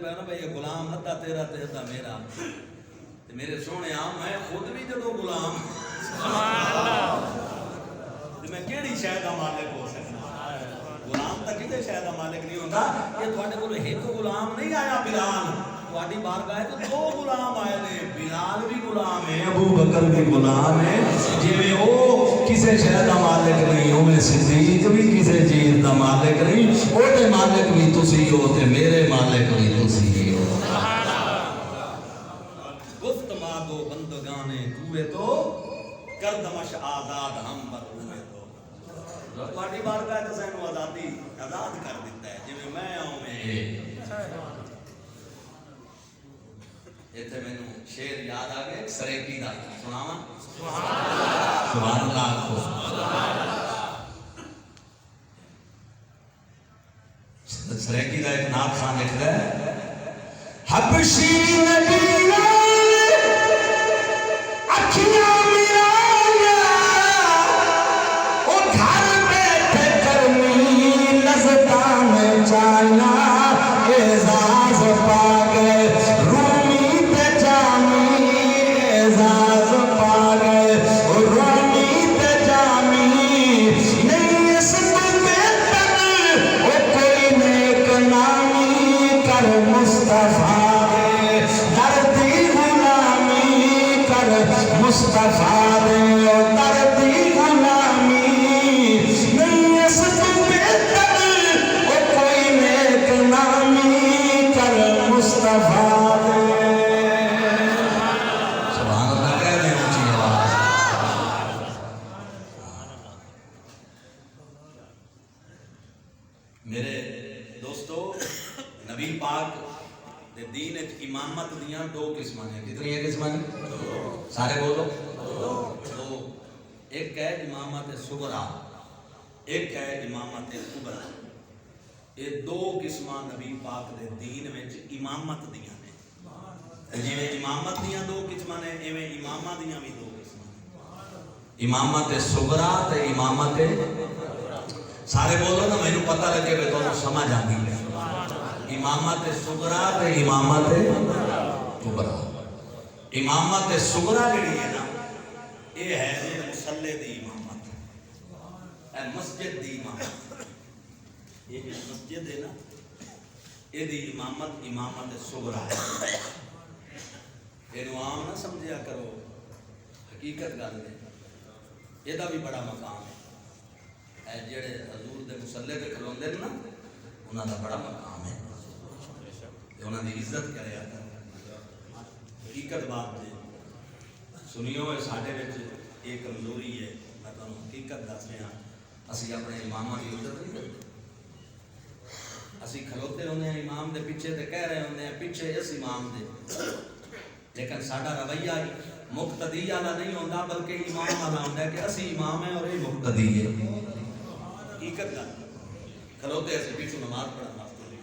پہ نا بھائی غلام ادھا تیرا تے ادھا میرا تے میرے سونے میں خود بھی جدو غلام تے میں کیڑی شے دا مالک ہو سکنا غلام تا کدے شے دا مالک نہیں ہوندا یہ تواڈے کول ایک غلام نہیں آیا بلال تواڈی بارگاہ تو دو غلام آئے نے بلال بھی غلام ہے ابو بکر بھی غلام ہے جویں او کسے شے دا مالک نہیں اوویں صدیق بھی کسے چیز دا مالک نہیں او تے مالک بھی تسی ہو تے میرے مالک بھی تسی ہو گفت مادو بندگانے کوئے تو کردمش آزاد ہم پر ہوئے تو تواڈی بارگاہ تے سانو آزادی آزاد کر دیتا ہے جویں میں آؤں میں ایتھے مینوں شعر یاد آ گئے سریکی دا سناواں سبحان اللہ سریکی دا ایک نعت خان لکھدا ہے حبشی نبی اکھیاں ملایا او گھر بیٹھے کرمی لذتاں چاہیا اعزاز پا گئے رومی تے جامی اعزاز پا گئے رومی تے جامی نہیں اس کو بہتر او کوئی نیک نامی کر مصطفیٰ دردی غلامی کر مصطفیٰ دردی غلامی نہیں اس کو بہتر او کوئی نیک نامی کر مصطفیٰ سبحان اللہ کہہ رہے ہیں اونچی آواز میرے دوستو نبی پاک دے دین امامت دیاں دو قسماں ہیں کتنی ہیں قسماں ہیں سارے بولو دو ایک ہے امامت صغرا ایک ہے امامت کبرا یہ دو قسماں نبی پاک دے دین وچ امامت دیاں نے جویں امامت دیاں دو قسماں نے ایویں امامہ دیاں بھی دو قسماں امامت صغرا تے امامت سارے بولو نا مینوں پتہ لگے کہ تانوں سمجھ آندی ہے امامت صغرا تے امامت کبرا امامت صغرا جڑی ہے نا یہ ہے مصلی دی امامت اے مسجد دی امامت یہ مسجد ہے نا یہ دی امامت امامت صغرا ہے یہ عام نہ سمجھیا کرو حقیقت گل ہے یہ بھی بڑا مقام ہے اے جڑے حضور دے مصلی تے کھلوندے نا انہاں دا بڑا مقام ہے انہاں دی عزت کریا کر حقیقت بات ہے سنیو ہے ساڈے وچ ایک کمزوری ہے میں تانوں حقیقت دس رہا اسی اپنے اماماں دی عزت نہیں کرتے اسی کھلوتے ہوندے ہیں امام دے پیچھے تے کہہ رہے ہوندے ہیں پیچھے اس امام دے لیکن ساڈا رویہ مقتدی والا نہیں ہوندا بلکہ امام والا ہوندا ہے کہ اسی امام ہیں اور یہ مقتدی ہے حقیقت گل کھلوتے ایسے پیچھے نماز پڑھن واسطے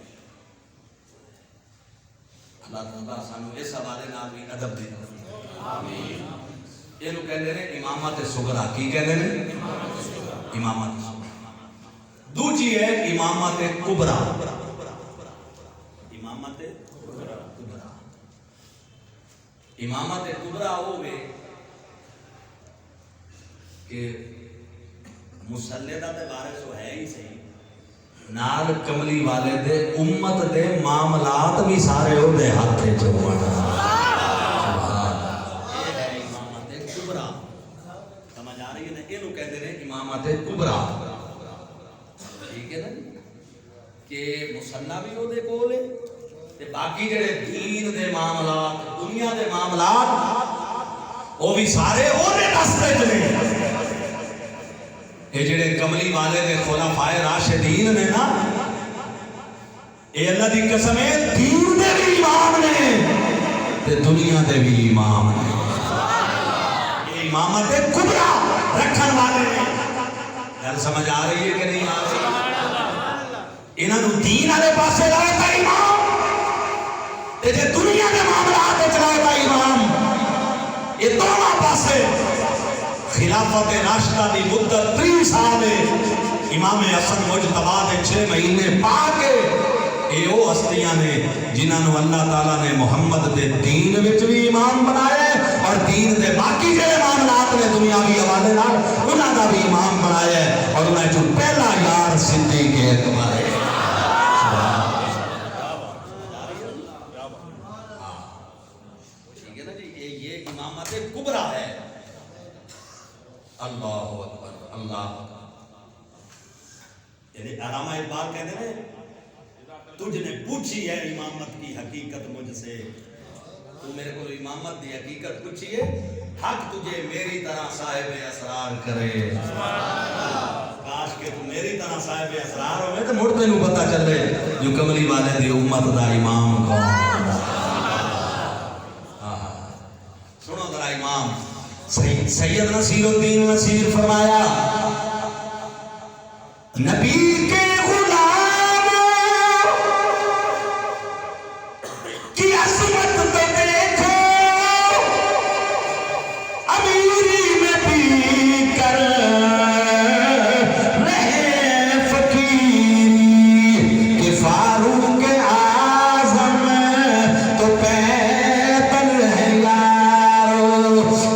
اللہ تعالیٰ سانو اس حوالے نال بھی ادب دے آمین اینو کہندے نے امامت صغرا کی کہندے نے امامت دوجی ہے امامت کبرا امامت کبرا امامت کبرا ہوے کہ مصلی دا تے وارث ہے ہی صحیح نال کملی والے دے امت دے معاملات بھی سارے او دے ہاتھ وچ ہون یہ ہے امامت کبرا سمجھ آ رہی ہے نا اینو کہندے نے امامت کبرا ٹھیک ہے نا کہ مصلی بھی او دے کول ہے تے باقی جڑے دین دے معاملات دنیا دے معاملات وہ بھی سارے او دے راستے وچ نے یہ جڑے کملی والے دے خلفائے راشدین نے نا اے اللہ دی قسم ہے دین دے بھی امام نے تے دنیا دے بھی امام نے یہ امامت کبرا رکھن والے نے گل سمجھ آ رہی ہے کہ نہیں آ رہی انہاں نوں دین والے پاسے لائے تا امام تے جے دنیا دے معاملات وچ لائے تا امام یہ دونوں پاسے خلافت راشدہ دی مدت 3 سال ہے امام حسن مجتبی دے 6 مہینے پا کے یہ وہ ہستیاں نے جنہاں نو اللہ تعالیٰ نے محمد دے دین وچ بھی امام بنایا ہے اور دین دے باقی جڑے معاملات نے دنیاوی حوالے نال انہاں دا بھی امام بنایا ہے اور انہاں چوں پہلا یار صدیق اکبر ہے۔ ٹھیک ہے نا جی، یہ امامت کبریٰ ہے۔ اللہ اکبر، اللہ یعنی علامہ اقبال کہتے ہیں تجھ نے پوچھی ہے امامت کی حقیقت مجھ سے، تو میرے کو امامت دی حقیقت پوچھی ہے، حق تجھے میری طرح صاحب اسرار کرے۔ کاش کہ تو میری طرح صاحب اسرار ہوئے تو مڑ تینوں پتہ چلے جو کملی والے دی امت دا امام کون۔ سنو ذرا امام سید نصیر الدین نصیر فرمایا نبی کے غلام کی عصمت تو دیکھو امیری میں بھی کر رہے فقیری کہ فاروق اعظم تو پیدل ہے یارو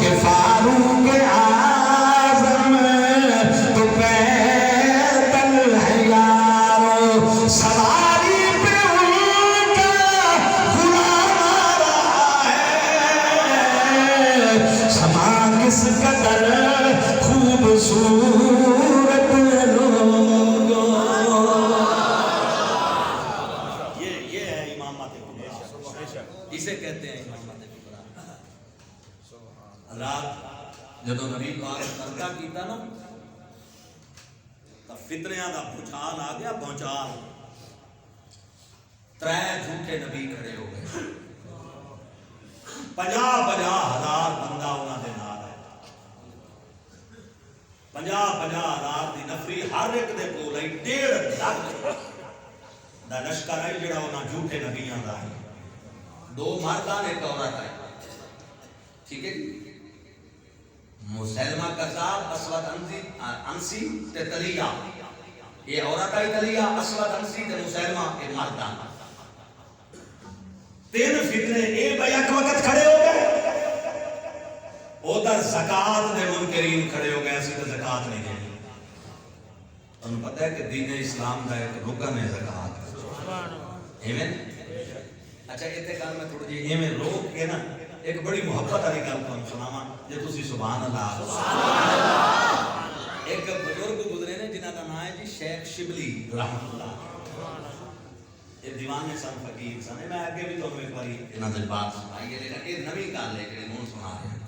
کہ فاروق اعظم تو پیدل ہے یارو سواری پہ ان کا غلام آ رہا ہے سما کس قدر خوبصورت لوگوں۔ یہ ہے امامت کبریٰ، اسے کہتے ہیں امامت کبریٰ۔ رات جدو نبی پاک ترکہ کیتا نا تو فتنیاں دا بھوچال آ گیا، بھوچال 3 جھوٹے نبی کھڑے ہو گئے، 50,000 بندہ انہاں دے نال ہے، 50,000 دی نفری ہر ایک دے کول ہے 1.5 لاکھ دا لشکر ہے جڑا انہاں جھوٹے نبیاں دا ہے، 2 مردان 1 عورت ہے۔ ٹھیک ہے جی، مسلمہ کذاب، اسود انسی تے تلیہ، یہ عورت آئی تلیہ، اسود انسی تے مسلمہ کے مردان، 3 فتنے اے بیک وقت کھڑے ہو گئے۔ ادھر زکوٰۃ دے منکرین کھڑے ہو گئے، اسی تے زکوٰۃ نہیں دینی۔ تمہیں پتہ ہے کہ دین اسلام دا ایک رکن ہے زکوٰۃ، ایمین۔ اچھا اتنے گل میں تھوڑی جی ایویں روک کے نا ایک بڑی محبت والی گل تمہیں سناواں جے تسی سبحان اللہ۔ ایک بزرگ گزرے نے جنہاں دا نام ہے جی شیخ شبلی رحمۃ اللہ، یہ دیوانے سن، فقیر سن۔ میں اگے بھی تمہیں ایک باری انہاں دے بات سنائی ہے لیکن یہ نویں گل ہے جڑی ہن سنا رہے ہیں۔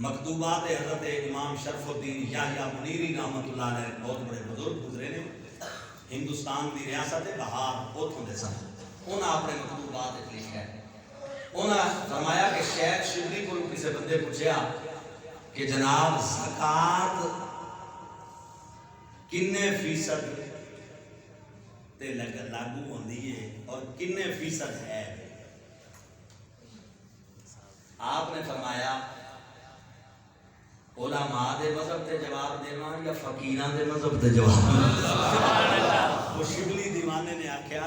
مکتوبات حضرت امام شرف الدین یحییٰ منیری رحمۃ اللہ علیہ بہت بڑے بزرگ گزرے نے، ہندوستان دی ریاست بہار اوتھوں دے سن۔ انہاں اپنے مکتوبات لکھا ہے، انہاں فرمایا کہ شیخ شبلی کو کسی بندے پوچھا کہ جناب زکوٰۃ کنے فیصد تے لاگو ہوندی ہے اور کنے فیصد ہے؟ آپ نے فرمایا علماء دے مذہب تے جواب دینا یا فقیراں دے مذہب تے جواب دینا؟ وہ شبلی دیوانے نے آکھیا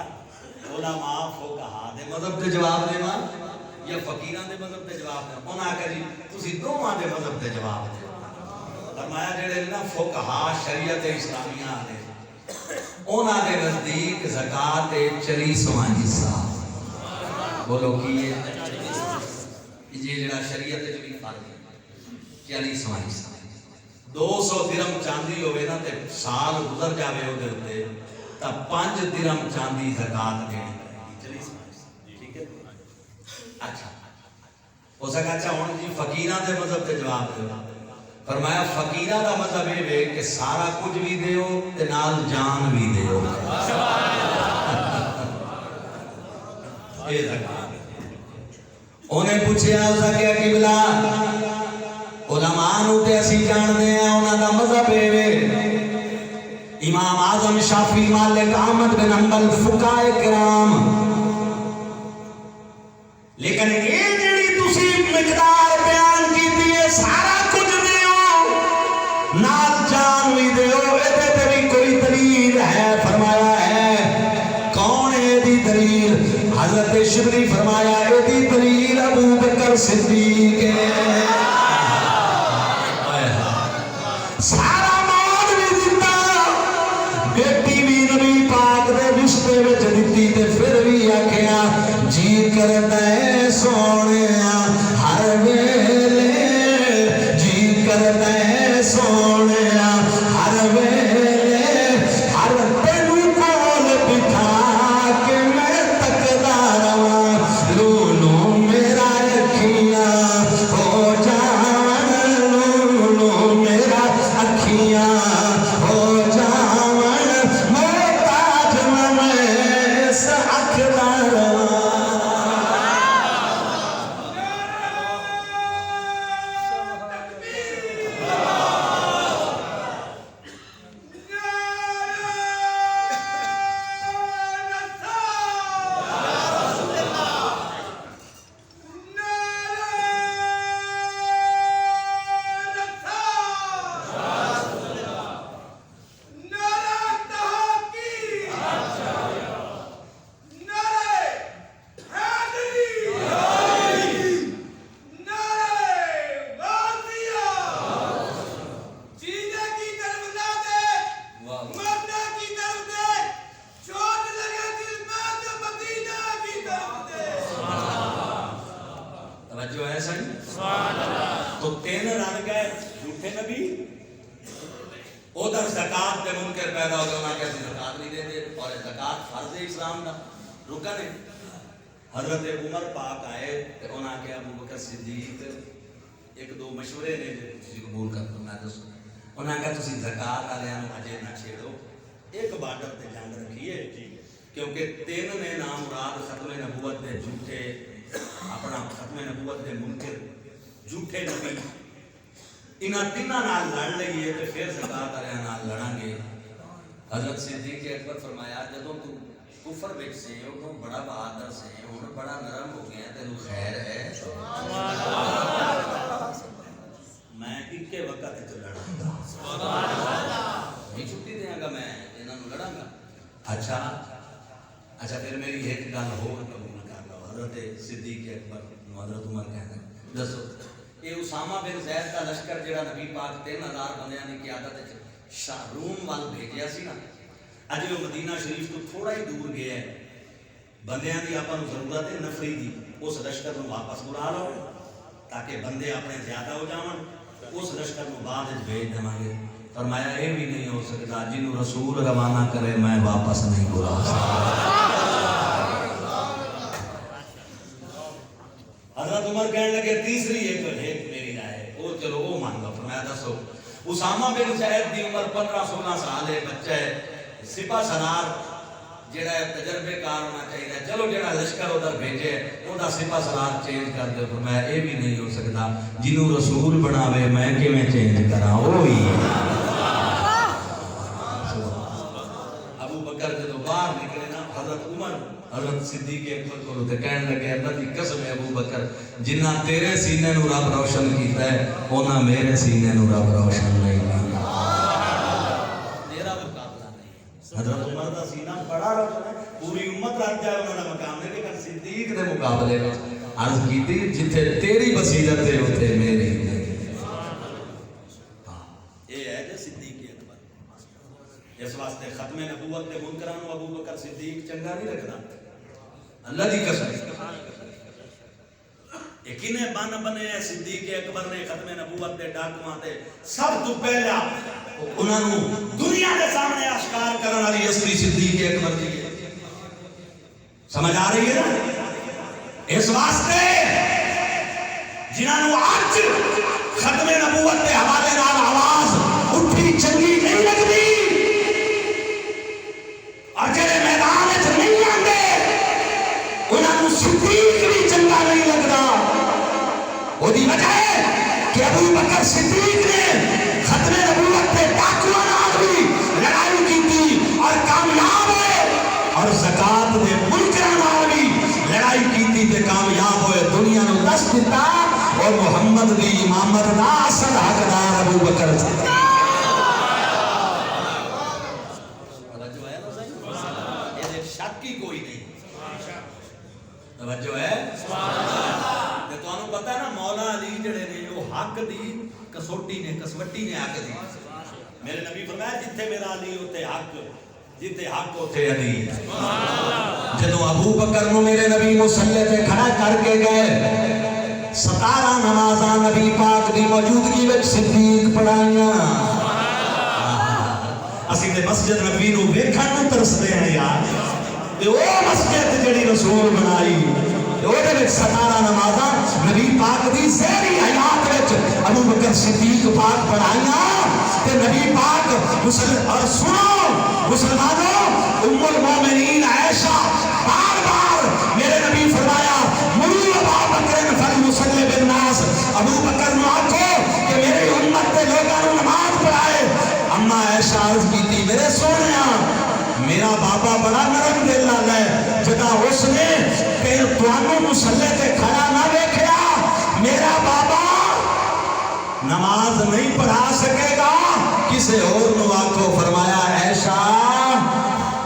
علماء فقہاء دے مذہب تے جواب دینا یا فقیراں دے مذہب تے جواب دینا؟ انہاں آکھیا جی تسی دوواں دے مذہب تے جواب دینا۔ فرمایا جڑے نا فقہاء شریعت اسلامیہ والے انہاں دے نزدیک زکوٰۃ 40واں حصہ، بولو کی ہے یہ جڑا شریعت وچ بھی فرق ہے، 40واں حصہ۔ 200 درہم چاندی ہوے نا تے سال گزر جاوے او دے اوتے تا 5 درہم چاندی زکوٰۃ دینی پڑے گی۔ ٹھیک ہے، اچھا ہو سکا اچھا ہن جی فقیراں دے مذہب تے جواب دیو۔ فرمایا فقیراں دا مذہب اے وے کہ سارا کچھ بھی دیو تے نال جان بھی دیو۔ اے زکوٰۃ انہیں پوچھیا اس کا کیا قبلہ؟ علماء نو تے اسی جان دے ہیں انہاں دا مذہب اے وے، امام اعظم شافعی مالک احمد بن حنبل فقہائے کرام، لیکن اے جڑی تسی مقدار بیان کیتی ہے سارا کچھ دیو نال جان بھی دیو، اے تے بھی کوئی دلیل ہے؟ فرمایا ہے کون شبلی فرمایا ایدی دلیل ابو بکر صدیق سارا مال بھی دیتا بیٹی بھی نبی پاک دے رشتے وچ دتی تے پھر بھی آکھیا جی کردا ہے سونیا ہر ویلے جی کردا ہے سونیا ہر ویلے ہر تینو کول بٹھا کے میں تکدا رہاں لو لو میرا اکھیاں ہو جاون لو لو میرا اکھیاں ہو جاون محتاج میں اس اکھ دا رہاں توجہ ہے صحیح تو تین رن گئے جھوٹے نبی ادھر زکات دے منکر پیدا ہو گئے انہاں کہتے زکات نہیں دیتے اور زکات فرض اسلام دا رکن ہے حضرت عمر پاک آئے تے انہاں کہ ابو بکر صدیق ایک دو مشورے نے تسی قبول کر دو میں دسو انہاں کہ تسی زکات والیاں نوں اجے نہ چھیڑو ایک بارڈر تے جنگ رکھیے کیونکہ تین نے نام مراد ختم نبوت دے جھوٹے اپنا ختم نبوت دے منکر جھوٹے نبی انہاں تیناں نال لڑ لئیے تے پھر زکات والے نال لڑاں گے حضرت صدیق اکبر فرمایا جدوں تو کفر وچ سے اودوں بڑا بہادر سے ہن بڑا نرم ہو گیا تینوں خیر ہے سبحان اللہ میں اکے وقت تے لڑاں گا سبحان اللہ نہیں چھٹی دیاں گا میں انہاں نوں لڑاں گا اچھا پھر میری ایک گل ہور قبول کر لو حضرت صدیق اکبر حضرت عمر کہنا دسو یہ اسامہ بن زید کا لشکر جڑا نبی پاک 3000 بندیاں دی قیادت وچ روم وال بھیجیا سی نا اج وہ مدینہ شریف تو تھوڑا ہی دور گیا ہے بندیاں دی آپاں نوں ضرورت ہے نفری دی اس لشکر نوں واپس بلا لو تاکہ بندے اپنے زیادہ ہو جاون اس لشکر نوں بعد وچ بھیج دیواں گے فرمایا یہ بھی نہیں ہو سکتا جنوں رسول روانہ کرے میں واپس نہیں بلا سکتا حضرت عمر کہنے لگے تیسری ایک میری رائے وہ چلو وہ مان لو فرمایا دسو اسامہ بن زید دی عمر 15-16 سال ہے بچہ ہے سپاہ سالار جڑا ہے تجربے کار ہونا چاہیے چلو جڑا لشکر ادھر بھیجے اوندا سپاہ سالار چینج کر دے فرمایا یہ بھی نہیں ہو سکتا جنوں رسول بناوے میں کیویں چینج کراں وہی ابو بکر جدوں باہر نکلے نا حضرت عمر حضرت صدیق اکبر کو تے کہنے لگے اللہ دی قسم ہے ابو بکر جنہ تیرے سینے نو رب روشن کیتا ہے اونا میرے سینے نو رب روشن نہیں کیتا تیرا مقابلہ نہیں حضرت عمر دا سینہ بڑا روشن ہے پوری امت رات جائے انہاں دا مقام ہے لیکن صدیق دے مقابلے وچ عرض کیتی جتھے تیری بصیرت ہے اوتھے میری یہ ہے جو صدیق اکبر اس واسطے ختم نبوت دے منکراں نو ابو بکر صدیق چنگا نہیں رکھدا اللہ دی قسم یقین بن بنے صدیق اکبر نے ختم نبوت دے ڈاکواں تے سب تو پہلا انہاں نو دنیا دے سامنے آشکار کرن والی اصلی صدیق اکبر دی سمجھ آ رہی ہے نا اس واسطے جنہاں نو اج ختم نبوت دے حوالے نال آواز اٹھی چنگی نہیں لگدی اور جڑے میدان وچ نہیں آندے انہاں نوں صدیق بھی چنگا نہیں لگدا وہی وجہ ہے کہ ابو بکر صدیق نے ختم نبوت کے ڈاکواں نال بھی لڑائی کی تھی اور کامیاب ہوئے اور زکات دے منکراں نال بھی لڑائی کی تھی تے کامیاب ہوئے دنیا نو دس دتا اور محمد دی امامت دا اصل حقدار ابو بکر صدیق شک ہی کوئی نہیں توجہ ہے تے تانوں پتہ ہے نا مولا علی جڑے نے وہ حق دی کسوٹی نے کسوٹی نے حق دی. میرے نبی فرمایا جتھے میرا علی ہوتے حق جتھے حق ہوتے علی. جدوں ابو بکر نو میرے نبی مصلی تے کھڑا کر کے گئے 17 نمازاں نبی پاک دی موجودگی وچ صدیق پڑھائیاں. اسی تے مسجد نبی نو ویکھن نوں ترسدے ہیں یار. تے او مسجد جڑی رسول بنائی تے او دے وچ 17 نمازاں نبی پاک دی زہری حیات وچ ابو بکر صدیق پاک پڑھائیاں. تے نبی پاک اور سنو مسلمانوں ام المومنین عائشہ بار بار میرے نبی فرمایا مرو ابا بکر فلیصلی بالناس. ابو بکر نو آکھو کہ میری امت دے لوگاں نوں نماز پڑھائے. اما عائشہ عرض کیتی میرے سونیا میرا بابا بڑا نرم دل والا ہے. جدا اس نے پھر تانوں مصلی تے کھڑا نہ ویکھیا میرا بابا نماز نہیں پڑھا سکے گا کسے اور نو آکھو. فرمایا عائشہ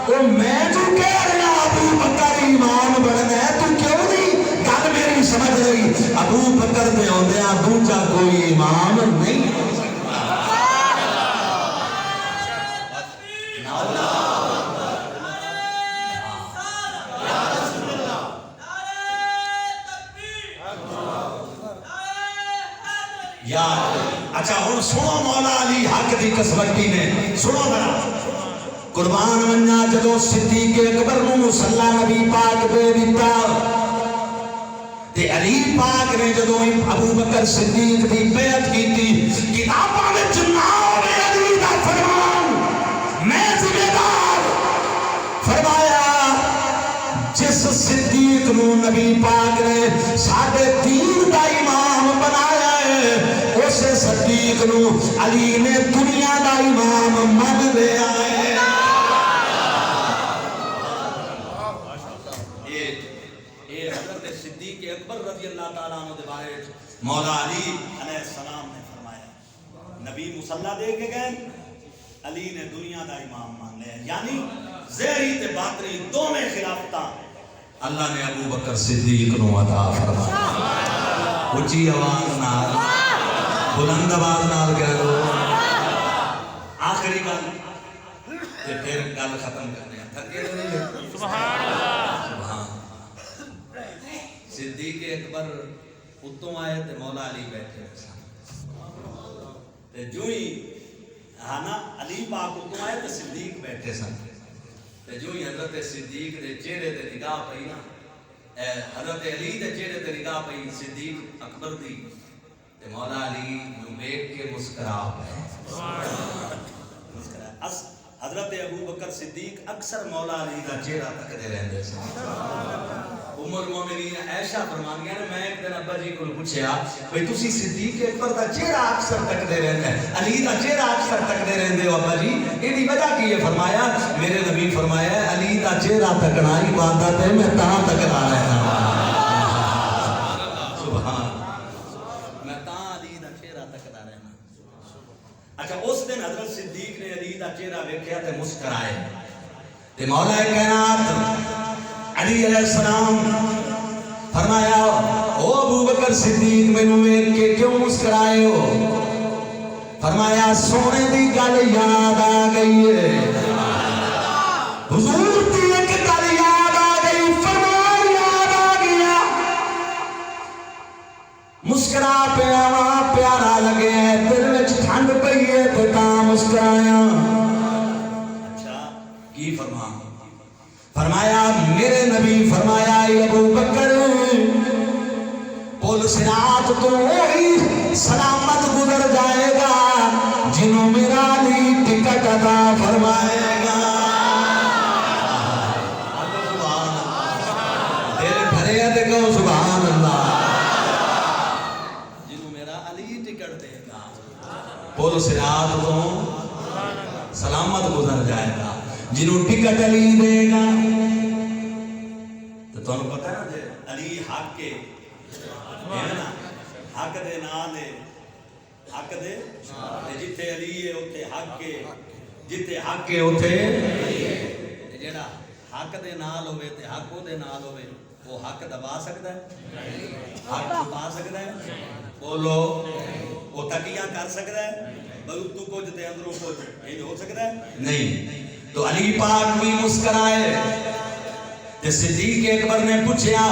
او میں تو کہہ رہا ابو بکر امام بننا ہے تو کیوں نہیں گل میری سمجھ رہی. ابو بکر دے ہوندیاں دوجا کوئی امام نہیں ہو سکتا. اچھا ہوں سنو مولا علی حق دی کسوٹی نے سنو ذرا. قربان منیا جدو صدیق اکبر نو مصلی نبی پاک دے دیتا تے علی پاک نے جدو ابو بکر صدیق دی بیعت کیتی کتاباں وچ نہ ہوے علی دا فرمان میں ذمہ دار. فرمایا جس صدیق نو نبی پاک نے ساڈے دین دا امام بنایا ہے اسے صدیق نو علی نے دنیا دا امام من لیا ہے. یہ حضرت صدیق اکبر رضی اللہ تعالیٰ عنہ دے بارے مولا علی علیہ السلام نے فرمایا نبی مصلی دے کے گئے علی نے دنیا دا امام مان لیا. یعنی ظاہری تے باطنی دونوں خلافتاں اللہ نے ابو بکر صدیق نو عطا فرمایا. اونچی آواز نال بلند آواز نال کہہ دو. آخری گل تے پھر گل ختم کرنے تھکے نہیں. سبحان اللہ. سبحان صدیق اکبر اتوں آئے تے مولا علی بیٹھے تے جو ہی ہاں نا علی پاک اتوں آئے تے صدیق بیٹھے سن تے جو ہی حضرت صدیق دے چہرے تے نگاہ پئی نا حضرت علی دے چہرے تے نگاہ پئی صدیق اکبر دی تے مولا علی نو ویکھ کے مسکرا پئے. مسکرا. حضرت ابو بکر صدیق اکثر مولا علی دا چہرہ تکدے رہندے سن. ام المومنین عائشہ فرمانگی ہیں میں ایک دن ابا جی کو پوچھیا بھئی تسی صدیق اکبر دا چہرہ اکثر تکدے رہندے علی دا چہرہ اکثر تکدے رہندے ہو ابا جی ایدی وجہ کی ہے؟ فرمایا میرے نبی فرمایا علی دا چہرہ تکنا عبادت ہے میں تاں تکنا رہنا. سبحان میں تاں علی دا چہرہ تکنا رہنا. اچھا اس دن حضرت صدیق نے علی دا چہرہ ویکھیا تے مسکرائے تے مولا کائنات علی علیہ السلام فرمایا او ابو بکر صدیق میں ویکھ کے کیوں مسکرائے ہو؟ فرمایا سونے دی گل یاد آ گئی ہے حضور دی ایک گل یاد آ گئی. فرمایا یاد آ گیا مسکرا پیا وہاں پیارا لگے دل وچ ٹھنڈ پئی ہے تے تاں مسکرایا. اچھا کی فرمایا میرے نبی فرمایا ابو بکر پل صراط تو وہی سلامت گزر جائے گا جنہوں میرا علی ٹکٹ عطا فرمائے گا. دل بھرے تے کہو سبحان اللہ. جنہوں میرا علی ٹکٹ دے گا پل صراط تو سلامت گزر جائے گا جنہوں ٹکٹ علی دے گا. تو تمہیں پتہ ہے نا علی حق کے حق دے نال حق دے جتھے علی ہے اوتھے حق کے جتھے حق ہے اوتھے جڑا حق دے نال ہوئے تے حق او دے نال ہوئے وہ حق دبا سکتا ہے حق دبا سکتا ہے بولو وہ تقیہ کر سکتا ہے بلو تو کچھ تے اندروں کچھ یہ ہو سکتا ہے نہیں تو علی پاک بھی مسکرائے تے صدیق اکبر نے پوچھا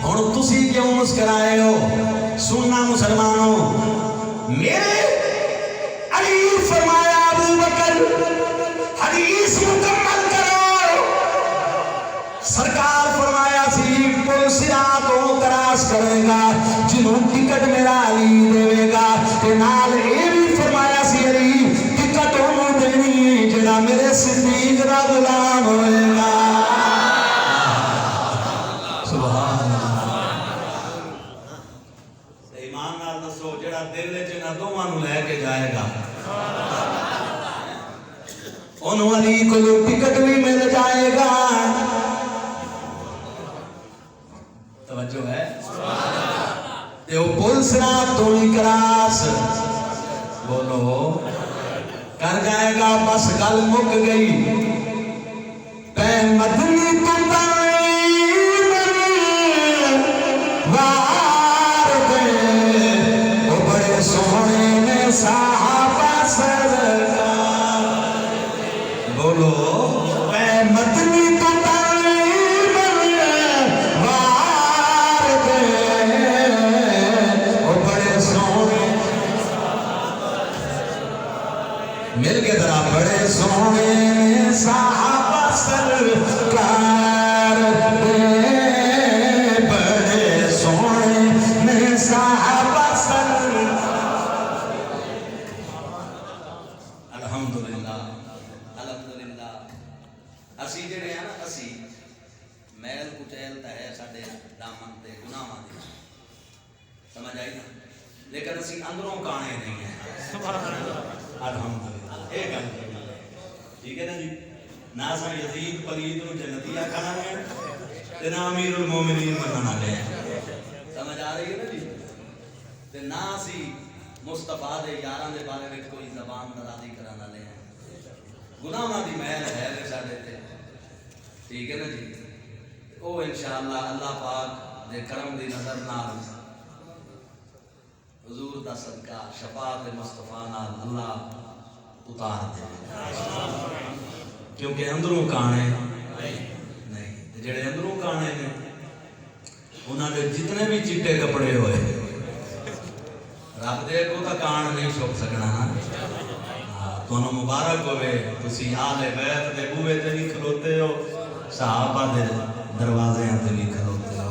ہن تسی کیوں مسکرائے ہو سننا مسلمانوں میرے علی فرمایا ابو بکر حدیث مکمل کرو سرکار فرمایا سی پل صراط کو کراس کرے گا جنہوں ٹکٹ میرا علی دے گا تے نال اے بھی فرمایا سی علی ٹکٹ انہوں دینی جڑا میرے صدیق دا غلام ہوئے گا سبحان اللہ ایمان نال دسو جڑا دل وچ انہاں دوواں نوں لے کے جائے گا انہوں علی کو ٹکٹ بھی مل جائے گا توجہ ہے تے وہ پل صراط تو ہی کراس بولو کر جائے گا بس گل مک گئی پہ مدنی تو وار دے وہ بڑے سونے نے صحابہ سرکار بولو پہ مدنی تو مل کے ذرا بڑے سونے صحابہ سرکار بڑے سونے صحابہ سرکار الحمدللہ الحمدللہ اسی جڑے ہیں نا اسی میل کچیل تا ہے ساڈے دامن تے گناہاں دی سمجھ آئی نا لیکن اسی اندروں کانے نہیں ہیں الحمدللہ ایک گل ٹھیک ہے نا جی نہ سا یزید پلید نو جنتی آکھنا ہے تے نہ امیر المومنین مننا والے ہیں سمجھ آ رہی ہے نا جی تے نہ اسی مصطفیٰ دے یاراں دے بارے وچ کوئی زبان درازی کرن والے ہیں گناہاں دی محل ہے وے ساڈے تے ٹھیک ہے نا جی او انشاءاللہ اللہ پاک دے کرم دی نظر نال حضور دا صدقہ شفاعت مصطفیٰ نال اللہ اتار دے کیونکہ اندروں کانے نہیں جڑے اندروں کانے نے انہاں دے جتنے بھی چٹے کپڑے ہوئے رب دے کو تا کان نہیں چھپ سکنا تانوں مبارک ہوئے تسی آل بیت دے بوئے تے بھی کھلوتے ہو صحابہ دے دروازے تے بھی کھلوتے